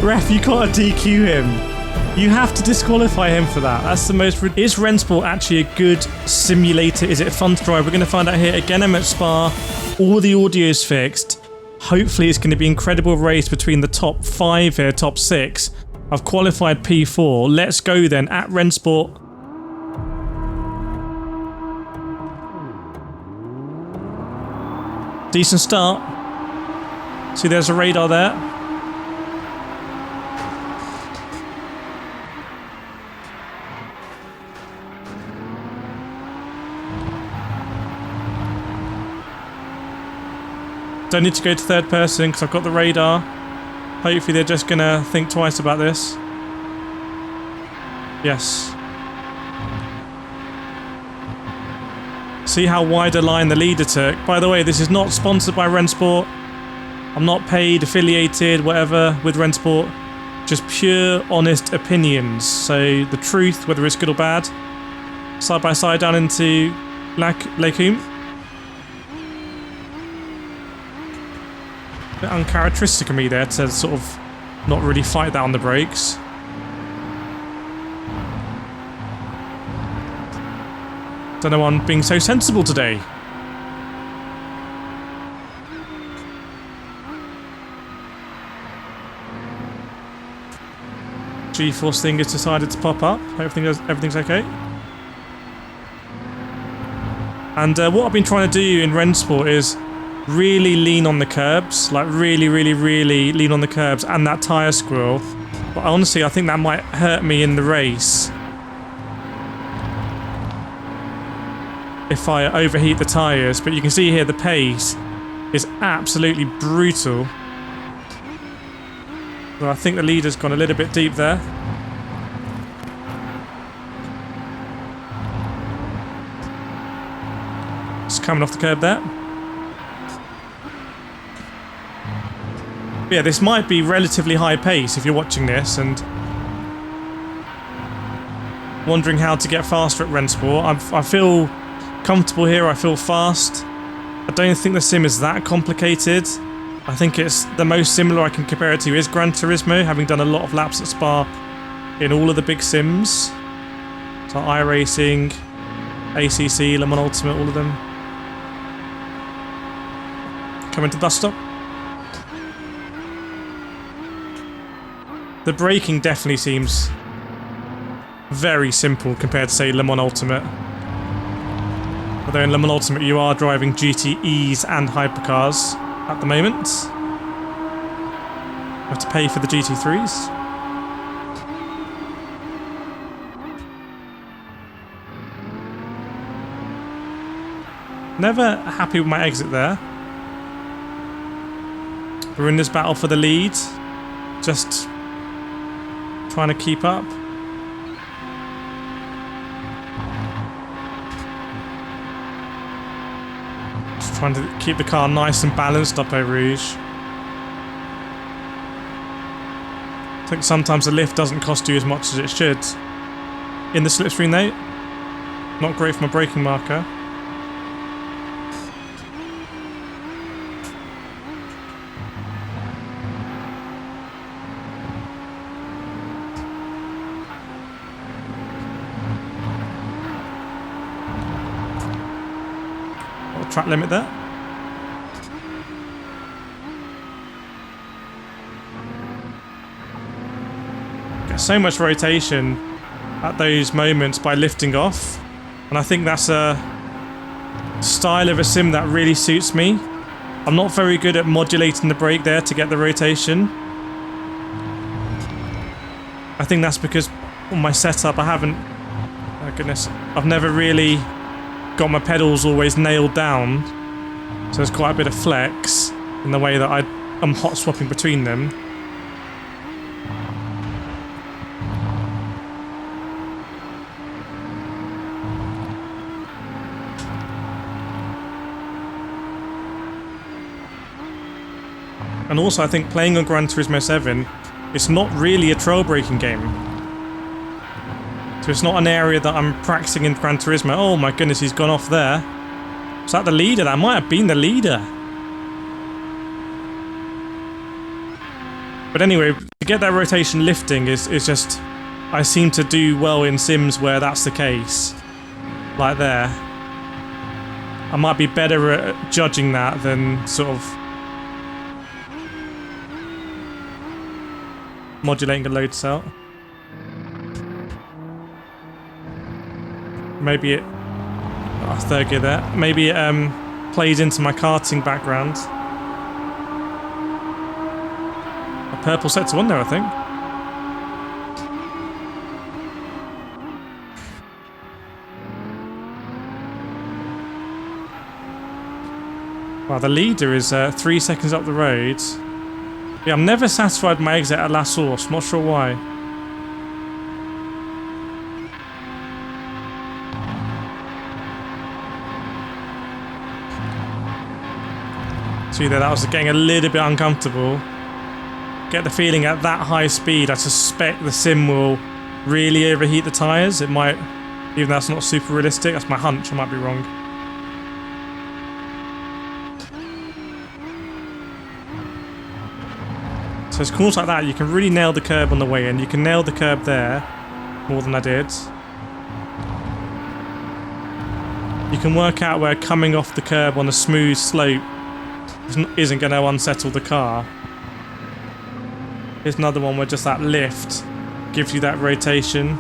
Ref, you gotta DQ him. You have to disqualify him for that. That's the most... Is Rennsport actually a good simulator? Is it fun to drive? We're going to find out here. Again, I'm at Spa. All the audio's fixed. Hopefully it's going to be an incredible race between the top 5 here, top 6. I've qualified P4. Let's go then at Rennsport. Decent start. See, there's a radar there. Don't need to go to third person because I've got the radar. Hopefully they're just going to think twice about this. Yes. See how wide a line the leader took. By the way, this is not sponsored by Rennsport. I'm not paid, affiliated, whatever with Rennsport. Just pure, honest opinions. So the truth, whether it's good or bad. Side by side down into Lacombe. A bit uncharacteristic of me there to sort of not really fight that on the brakes. Don't know why I'm being so sensible today. G-force thing has decided to pop up. Everything's okay. And what I've been trying to do in Rensport is really lean on the curbs, like really lean on the curbs and that tyre squirrel. But honestly, I think that might hurt me in the race if I overheat the tyres. But you can see here the pace is absolutely brutal. Well, I think the leader's gone a little bit deep there. Just coming off the curb there. Yeah, this might be relatively high pace if you're watching this and wondering how to get faster at Rennsport. I feel comfortable here, I feel fast. I don't think the sim is that complicated. I think it's the most similar I can compare it to is Gran Turismo, having done a lot of laps at Spa in all of the big sims. So iRacing, ACC, Le Mans Ultimate, all of them. Coming to bus stop. The braking definitely seems very simple compared to, say, Le Mans Ultimate. Although in Le Mans Ultimate you are driving GTEs and hypercars at the moment. You have to pay for the GT3s. Never happy with my exit there. We're in this battle for the lead. Just trying to keep up. Just trying to keep the car nice and balanced up over Rouge. I think sometimes the lift doesn't cost you as much as it should. In the slipstream though, not great for my braking marker. Track limit there. Get so much rotation at those moments by lifting off, and I think that's a style of a sim that really suits me. I'm not very good at modulating the brake there to get the rotation. I think that's because on my setup I haven't, oh goodness, I've never really got my pedals always nailed down, so there's quite a bit of flex in the way that I'm hot swapping between them. And also I think playing on Gran Turismo 7, it's not really a trail braking game. So it's not an area that I'm practicing in Gran Turismo. Oh my goodness, he's gone off there. Was that the leader? That might have been the leader. But anyway, get that rotation lifting is just... I seem to do well in sims where that's the case. Like there. I might be better at judging that than sort of modulating a load cell. Maybe it... Oh, third gear there. Maybe it plays into my karting background. A purple set to 1 there, I think. Wow, the leader is 3 seconds up the road. Yeah, I'm never satisfied with my exit at La Source. Not sure why. See there, that was getting a little bit uncomfortable. Get the feeling at that high speed, I suspect the sim will really overheat the tyres. It might, even though that's not super realistic. That's my hunch, I might be wrong. So it's corners like that, you can really nail the curb on the way in. You can nail the curb there more than I did. You can work out where coming off the curb on a smooth slope isn't going to unsettle the car. Here's another one where just that lift gives you that rotation.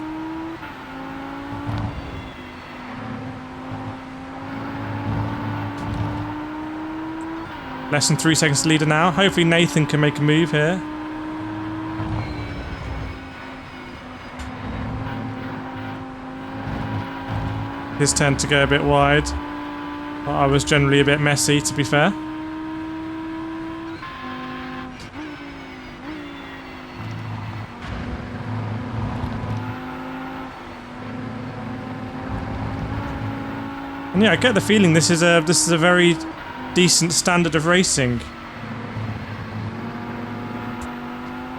Less than 3 seconds to leader now. Hopefully Nathan can make a move here. His tend to go a bit wide. But I was generally a bit messy, to be fair. And yeah, I get the feeling this is a very decent standard of racing,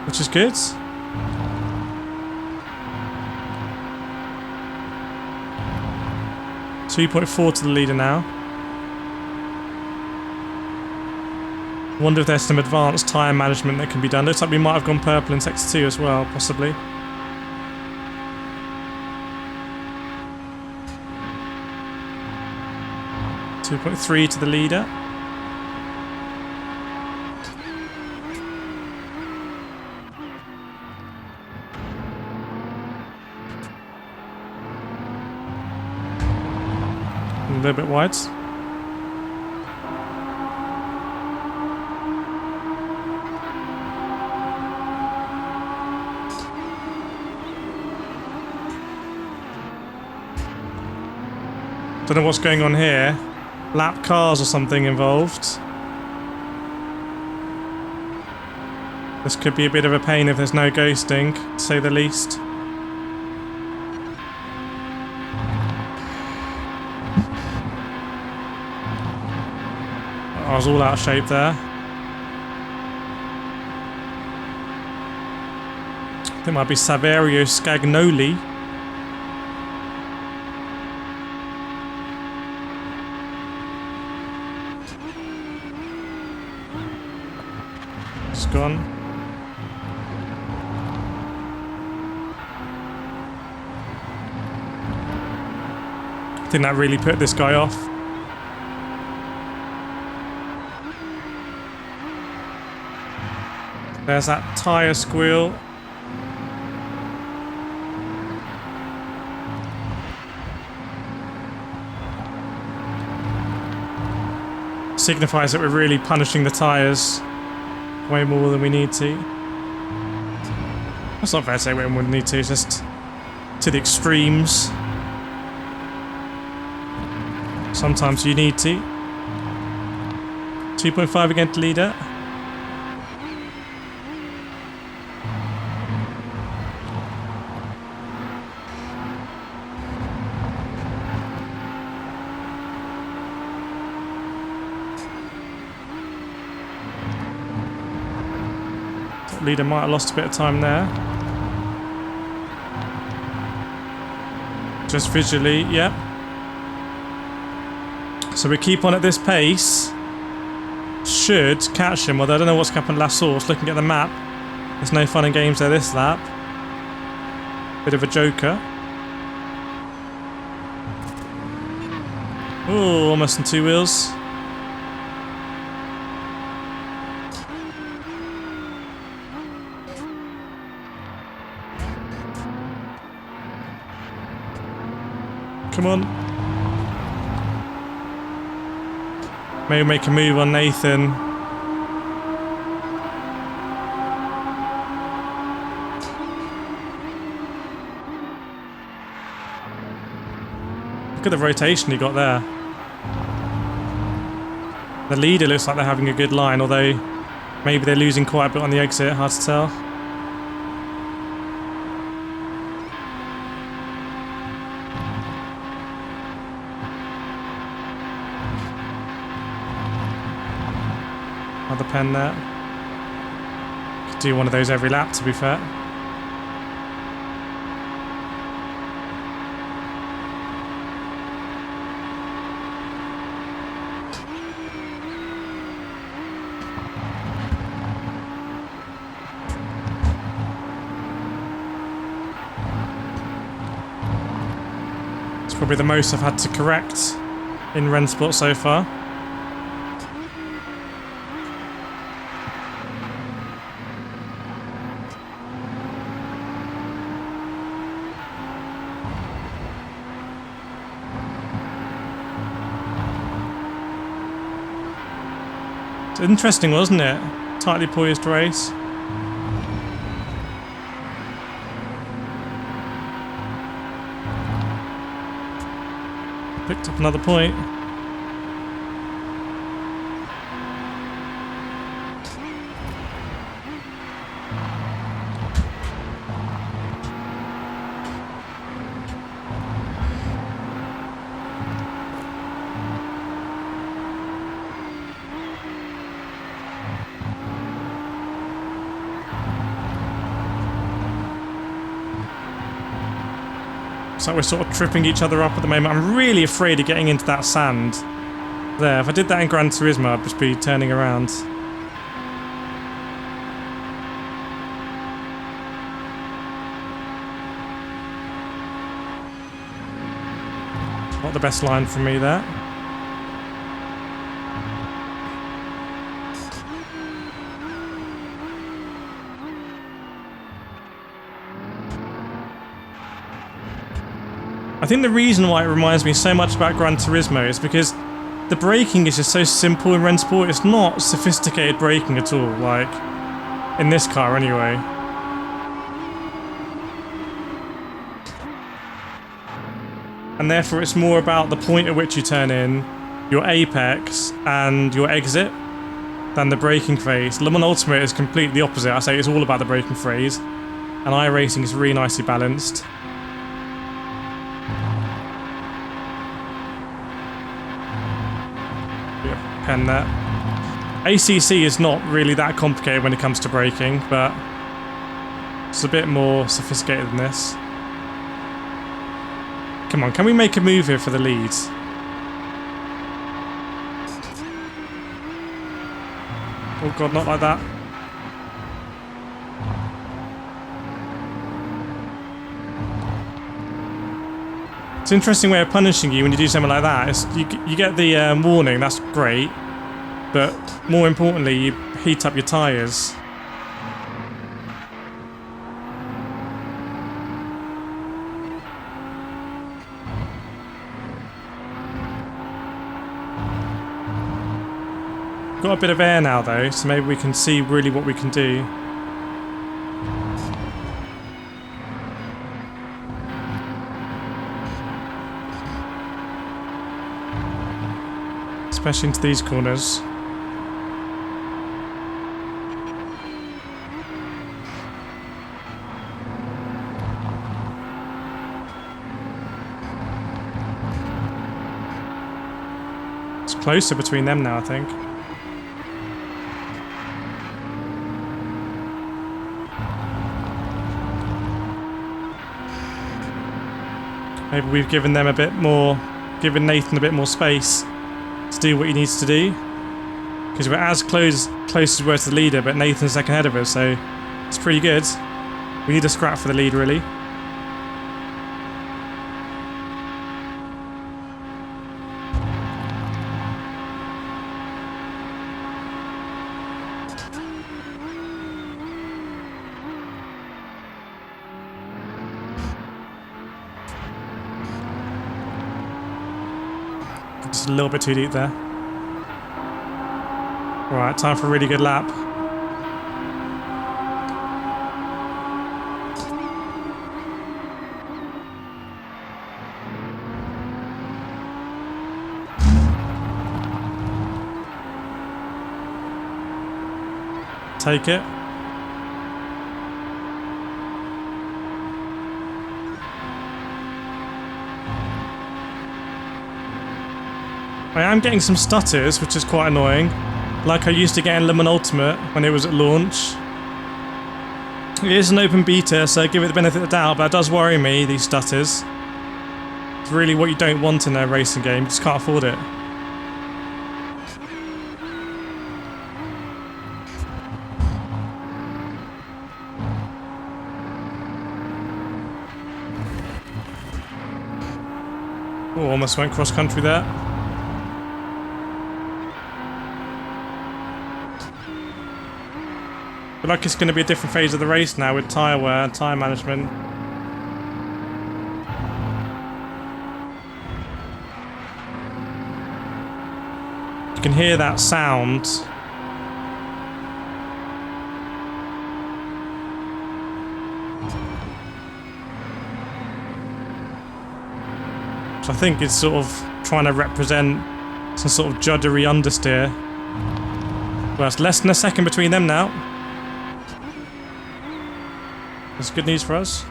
which is good. .4 to the leader now. Wonder if there's some advanced tyre management that can be done. Looks like we might have gone purple in sector 2 as well, possibly. .3 to the leader. A little bit wide. Don't know what's going on here. Lap cars or something involved. This could be a bit of a pain if there's no ghosting, to say the least. I was all out of shape there. I think it might be Saverio Scagnoli. It's gone. I think that really put this guy off. There's that tyre squeal. Signifies that we're really punishing the tyres way more than we need to. That's not fair to say we wouldn't need to, it's just to the extremes. Sometimes you need to. 2.5 against the leader. Leader might have lost a bit of time there. Just visually, yep. So we keep on at this pace. Should catch him, although I don't know what's happened last source. Looking at the map, There's no fun and games there this lap. Bit of a joker. Oh, almost on two wheels. Come on. Maybe make a move on Nathan. Look at the rotation he got there. The leader looks like they're having a good line, although maybe they're losing quite a bit on the exit, hard to tell. Another pen there. Could do one of those every lap, to be fair. It's probably the most I've had to correct in Rennsport so far. Interesting, wasn't it? Tightly poised race. Picked up another point. So we're sort of tripping each other up at the moment. I'm really afraid of getting into that sand there. If I did that in Gran Turismo, I'd just be turning around. Not the best line from me there. I think the reason why it reminds me so much about Gran Turismo is because the braking is just so simple in Rensport. It's not sophisticated braking at all, like in this car anyway. And therefore it's more about the point at which you turn in, your apex and your exit than the braking phase. Le Mans Ultimate is completely the opposite. I say it's all about the braking phase, and iRacing is really nicely balanced. Pen there. ACC is not really that complicated when it comes to braking, but it's a bit more sophisticated than this. Come on, can we make a move here for the lead? Oh god, not like that. It's an interesting way of punishing you when you do something like that. You get the warning, that's great, but more importantly, you heat up your tyres. Got a bit of air now though, so maybe we can see really what we can do. Especially into these corners. It's closer between them now, I think. Maybe we've given them a bit more, given Nathan a bit more space to do what he needs to do, because we're as close as we were to the leader, but Nathan's second ahead of us, so It's pretty good. We need a scrap for the lead, really. Just a little bit too deep there. Right, time for a really good lap. Take it. I am getting some stutters, which is quite annoying. Like I used to get in Le Mans Ultimate when it was at launch. It is an open beta, so give it the benefit of the doubt, but it does worry me, these stutters. It's really what you don't want in a racing game, you just can't afford it. Oh, almost went cross country there. I feel like it's going to be a different phase of the race now with tyre wear and tyre management. You can hear that sound. So I think it's sort of trying to represent some sort of juddery understeer. Well, it's less than a second between them now. That's good news for us.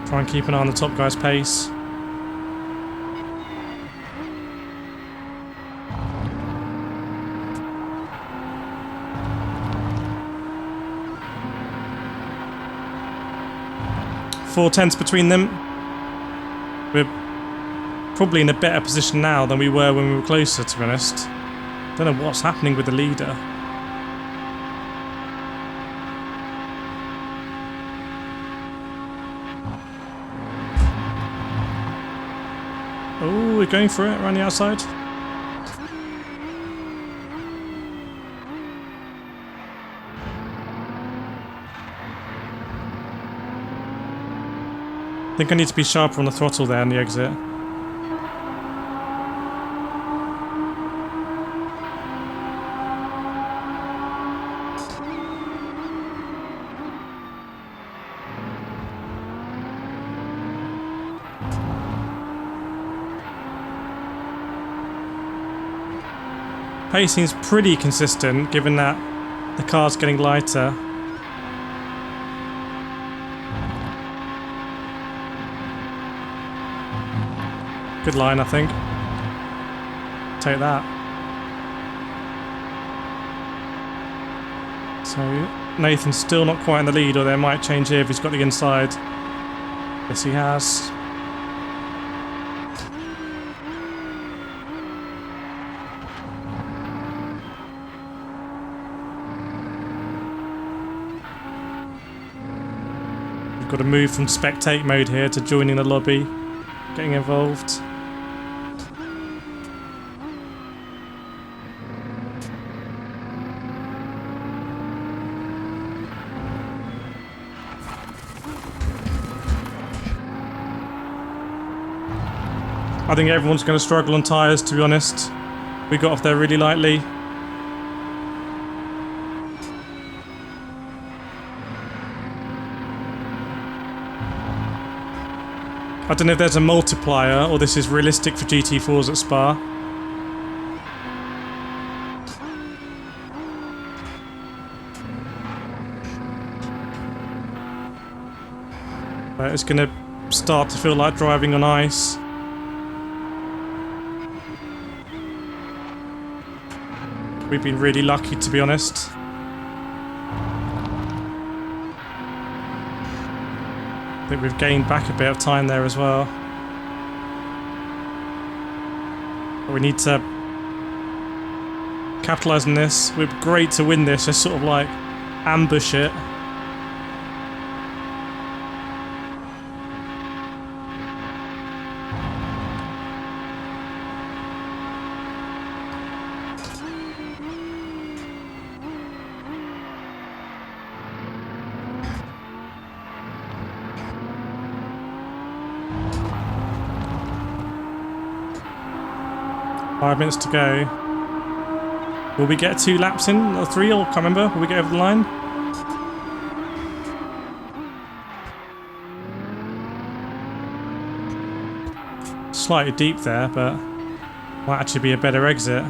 Try and keep an eye on the top guy's pace. Four tenths between them. We're probably in a better position now than we were when we were closer, to be honest. Don't know what's happening with the leader. Oh, we're going for it around the outside. I think I need to be sharper on the throttle there on the exit. Pace seems pretty consistent given that the car's getting lighter. Good line, I think. Take that. So Nathan's still not quite in the lead, or they might change here if he's got the inside. Yes, he has. We've got to move from spectate mode here to joining the lobby, getting involved. I think everyone's going to struggle on tyres, to be honest. We got off there really lightly. I don't know if there's a multiplier or this is realistic for GT4s at Spa. But it's going to start to feel like driving on ice. We've been really lucky, to be honest. I think we've gained back a bit of time there as well. But we need to capitalise on this. We're great to win this, just sort of like ambush it. Five minutes to go. Will we get 2 laps in? Or 3? Or can't remember. Will we get over the line? Slightly deep there, but might actually be a better exit.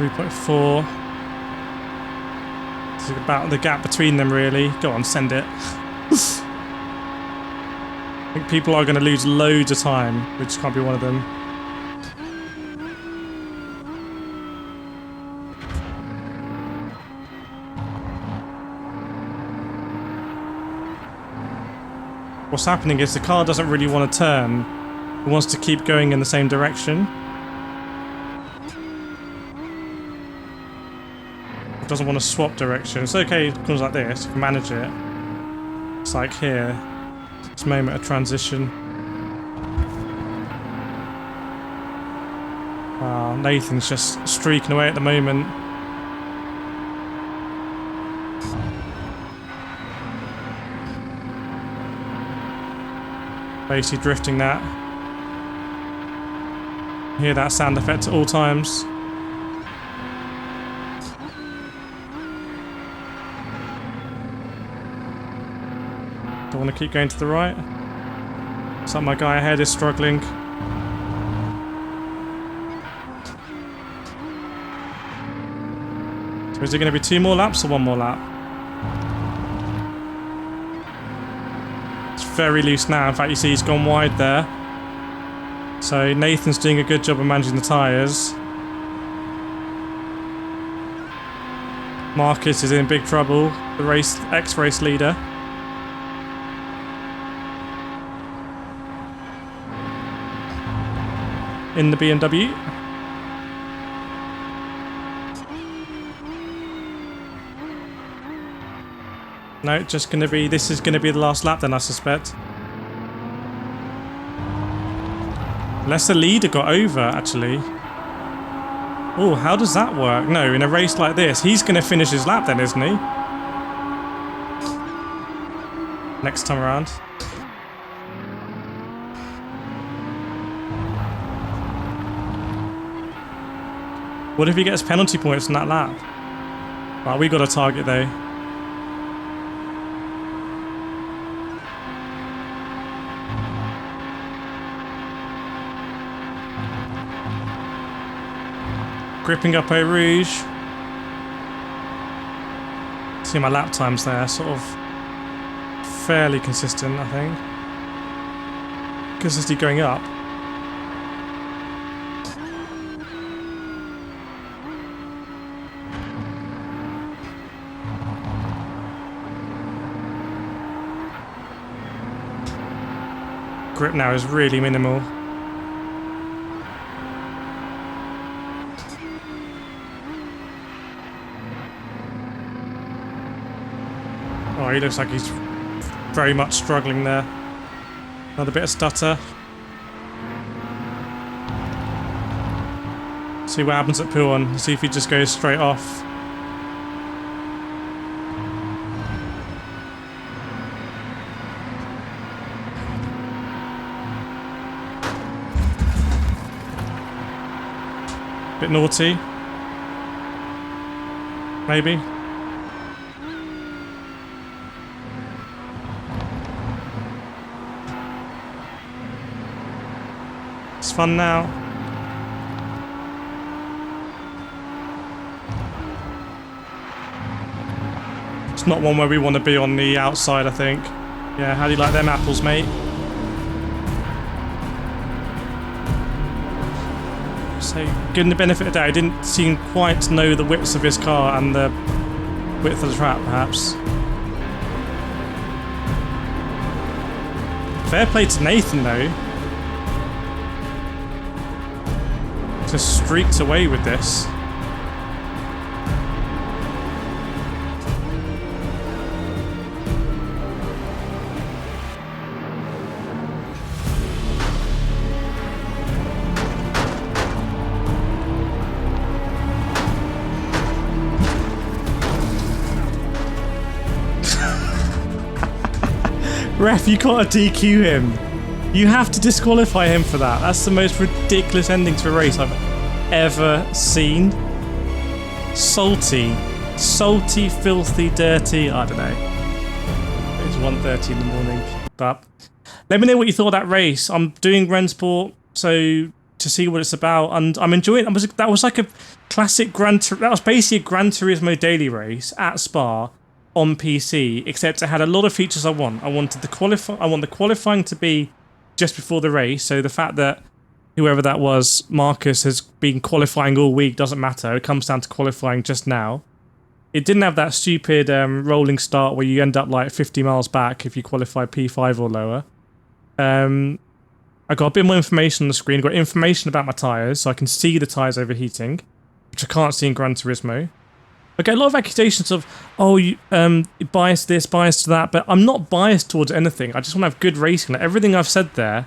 .4. This is about the gap between them, really. Go on, send it. I think people are going to lose loads of time, which can't be one of them. What's happening is the car doesn't really want to turn. It wants to keep going in the same direction. Doesn't want to swap direction. It's okay, it comes like this, you can manage it. It's like here, this moment of transition. Wow, Nathan's just streaking away at the moment. Basically drifting that. Hear that sound effect at all times. Don't want to keep going to the right. Looks like my guy ahead is struggling. So is it going to be 2 more laps or 1 more lap? It's very loose now. In fact, you see he's gone wide there. So Nathan's doing a good job of managing the tyres. Marcus is in big trouble, the ex-race leader. In the BMW. No, just gonna be, this is gonna be the last lap then, I suspect. Unless the leader got over, actually. Oh, how does that work? No, in a race like this, he's gonna finish his lap then, isn't he? Next time around. What if he gets penalty points in that lap? Well, we got a target though. Gripping up Eau Rouge. See my lap times there, sort of fairly consistent, I think. Consistently going up. Grip now is really minimal. Oh, he looks like he's very much struggling there. Another bit of stutter. See what happens at P1. See if he just goes straight off. Bit naughty. Maybe. It's fun now. It's not one where we want to be on the outside, I think. Yeah, how do you like them apples, mate? So, given the benefit of the doubt, I didn't seem quite to know the widths of his car and the width of the track, perhaps. Fair play to Nathan, though. Just streaked away with this. Ref, you gotta DQ him. You have to disqualify him for that. That's the most ridiculous ending to a race I've ever seen. Salty. Salty, filthy, dirty. I don't know. It's 1:30 in the morning. But let me know what you thought of that race. I'm doing Rennsport, so to see what it's about, and I'm enjoying it. That was like a classic that was basically a Gran Turismo daily race at Spa on PC, except it had a lot of features I want. I want the qualifying to be just before the race, so the fact that whoever that was, Marcus, has been qualifying all week doesn't matter. It comes down to qualifying just now. It didn't have that stupid rolling start where you end up like 50 miles back if you qualify P5 or lower. I got a bit more information on the screen. I got information about my tyres, so I can see the tyres overheating, which I can't see in Gran Turismo. I get a lot of accusations of, oh, you biased this, biased to that, but I'm not biased towards anything. I just want to have good racing. Like, everything I've said there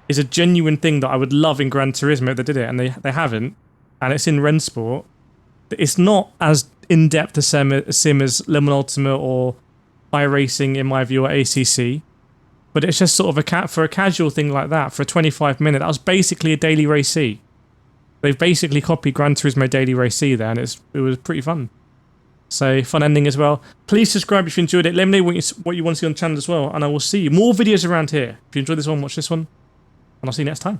is a genuine thing that I would love in Gran Turismo if they did it, and they haven't, and it's in Rennsport. It's not as in-depth a sim as Le Mans Ultimate or iRacing, in my view, or ACC, but it's just sort of for a casual thing like that, for a 25-minute, that was basically a daily race C. They've basically copied Gran Turismo Daily Race C there, and it was pretty fun. So, fun ending as well. Please subscribe if you enjoyed it. Let me know what you want to see on the channel as well, and I will see you. More videos around here. If you enjoyed this one, watch this one, and I'll see you next time.